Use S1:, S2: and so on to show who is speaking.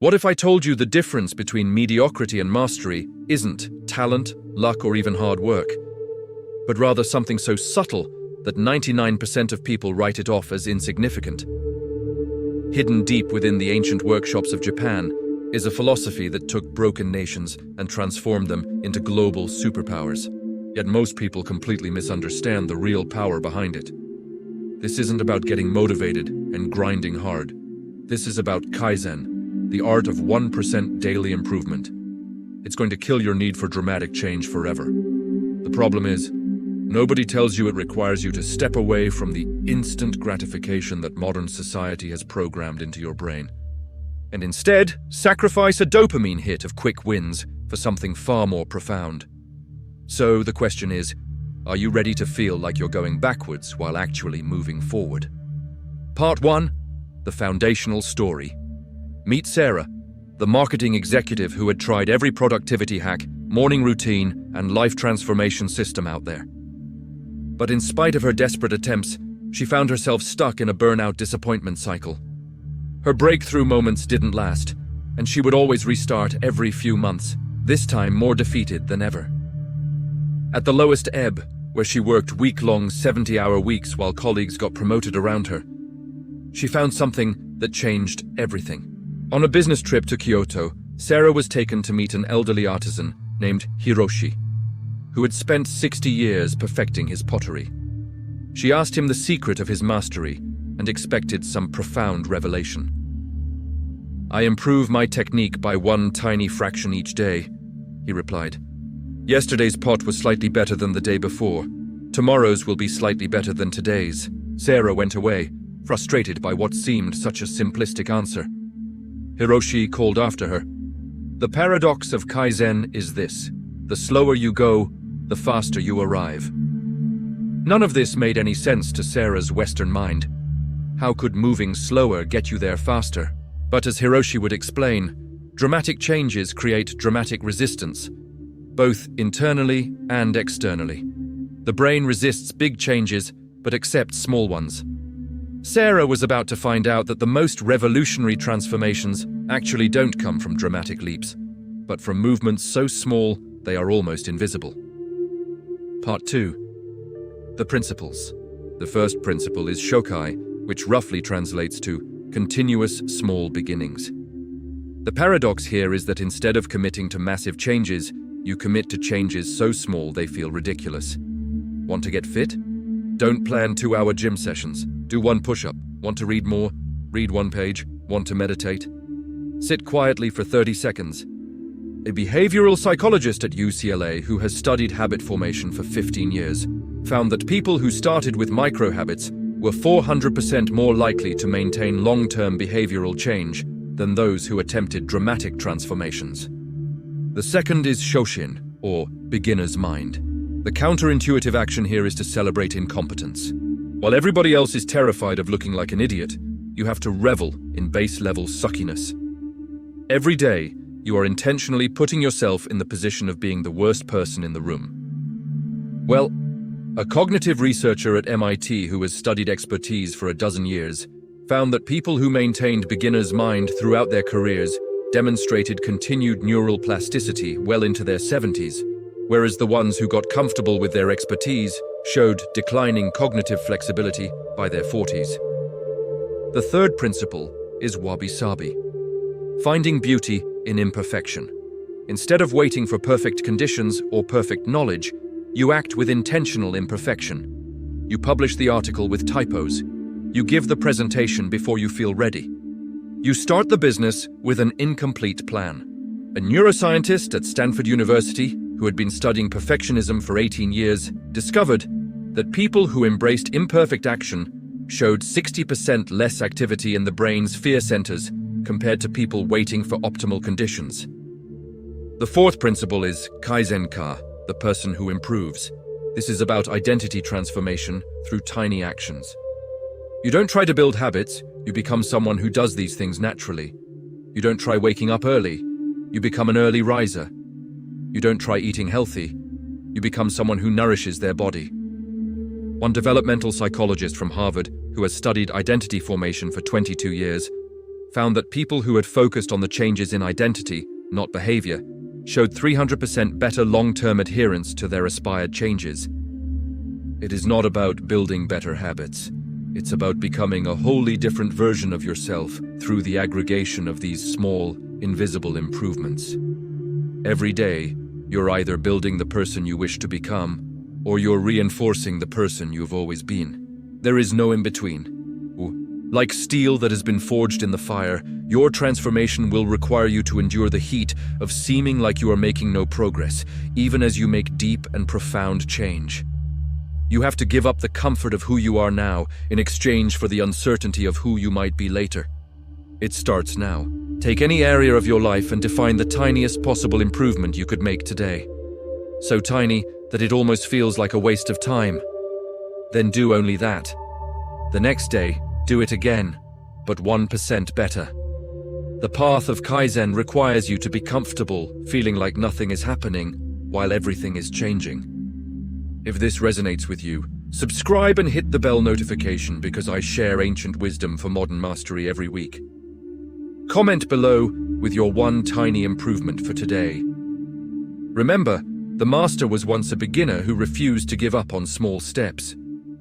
S1: What if I told you the difference between mediocrity and mastery isn't talent, luck, or even hard work, but rather something so subtle that 99% of people write it off as insignificant? Hidden deep within the ancient workshops of Japan is a philosophy that took broken nations and transformed them into global superpowers. Yet most people completely misunderstand the real power behind it. This isn't about getting motivated and grinding hard. This is about Kaizen, the art of 1% daily improvement. It's going to kill your need for dramatic change forever. The problem is, nobody tells you it requires you to step away from the instant gratification that modern society has programmed into your brain, and instead sacrifice a dopamine hit of quick wins for something far more profound. So the question is, are you ready to feel like you're going backwards while actually moving forward? Part 1. The foundational story. Meet Sarah, the marketing executive who had tried every productivity hack, morning routine, and life transformation system out there. But in spite of her desperate attempts, she found herself stuck in a burnout disappointment cycle. Her breakthrough moments didn't last, and she would always restart every few months, this time more defeated than ever. At the lowest ebb, where she worked week-long 70-hour weeks while colleagues got promoted around her, she found something that changed everything. On a business trip to Kyoto, Sarah was taken to meet an elderly artisan named Hiroshi, who had spent 60 years perfecting his pottery. She asked him the secret of his mastery and expected some profound revelation. "I improve my technique by one tiny fraction each day," he replied. "Yesterday's pot was slightly better than the day before. Tomorrow's will be slightly better than today's." Sarah went away, frustrated by what seemed such a simplistic answer. Hiroshi called after her. "The paradox of Kaizen is this: the slower you go, the faster you arrive." None of this made any sense to Sarah's Western mind. How could moving slower get you there faster? But as Hiroshi would explain, dramatic changes create dramatic resistance, both internally and externally. The brain resists big changes, but accepts small ones. Sarah was about to find out that the most revolutionary transformations actually don't come from dramatic leaps, but from movements so small they are almost invisible. Part 2. The principles. The first principle is shokai, which roughly translates to continuous small beginnings. The paradox here is that instead of committing to massive changes, you commit to changes so small they feel ridiculous. Want to get fit? Don't plan 2-hour gym sessions. Do one push-up. Want to read more? Read one page. Want to meditate? Sit quietly for 30 seconds. A behavioral psychologist at UCLA who has studied habit formation for 15 years found that people who started with micro-habits were 400% more likely to maintain long-term behavioral change than those who attempted dramatic transformations. The second is Shoshin, or beginner's mind. The counterintuitive action here is to celebrate incompetence. While everybody else is terrified of looking like an idiot, you have to revel in base-level suckiness. Every day, you are intentionally putting yourself in the position of being the worst person in the room. Well, a cognitive researcher at MIT who has studied expertise for a dozen years found that people who maintained beginner's mind throughout their careers demonstrated continued neural plasticity well into their 70s, whereas the ones who got comfortable with their expertise showed declining cognitive flexibility by their 40s. The third principle is wabi-sabi, finding beauty in imperfection. Instead of waiting for perfect conditions or perfect knowledge, you act with intentional imperfection. You publish the article with typos. You give the presentation before you feel ready. You start the business with an incomplete plan. A neuroscientist at Stanford University, who had been studying perfectionism for 18 years, discovered that people who embraced imperfect action showed 60% less activity in the brain's fear centers compared to people waiting for optimal conditions. The fourth principle is Kaizen-ka, the person who improves. This is about identity transformation through tiny actions. You don't try to build habits, you become someone who does these things naturally. You don't try waking up early, you become an early riser. You don't try eating healthy, you become someone who nourishes their body. One developmental psychologist from Harvard, who has studied identity formation for 22 years, found that people who had focused on the changes in identity, not behavior, showed 300% better long-term adherence to their aspired changes. It is not about building better habits. It's about becoming a wholly different version of yourself through the aggregation of these small, invisible improvements. Every day, you're either building the person you wish to become, or you're reinforcing the person you've always been. There is no in-between. Like steel that has been forged in the fire, your transformation will require you to endure the heat of seeming like you are making no progress, even as you make deep and profound change. You have to give up the comfort of who you are now in exchange for the uncertainty of who you might be later. It starts now. Take any area of your life and define the tiniest possible improvement you could make today. So tiny that it almost feels like a waste of time. Then do only that. The next day, do it again, but 1% better. The path of Kaizen requires you to be comfortable, feeling like nothing is happening, while everything is changing. If this resonates with you, subscribe and hit the bell notification because I share ancient wisdom for modern mastery every week. Comment below with your one tiny improvement for today. Remember, the master was once a beginner who refused to give up on small steps.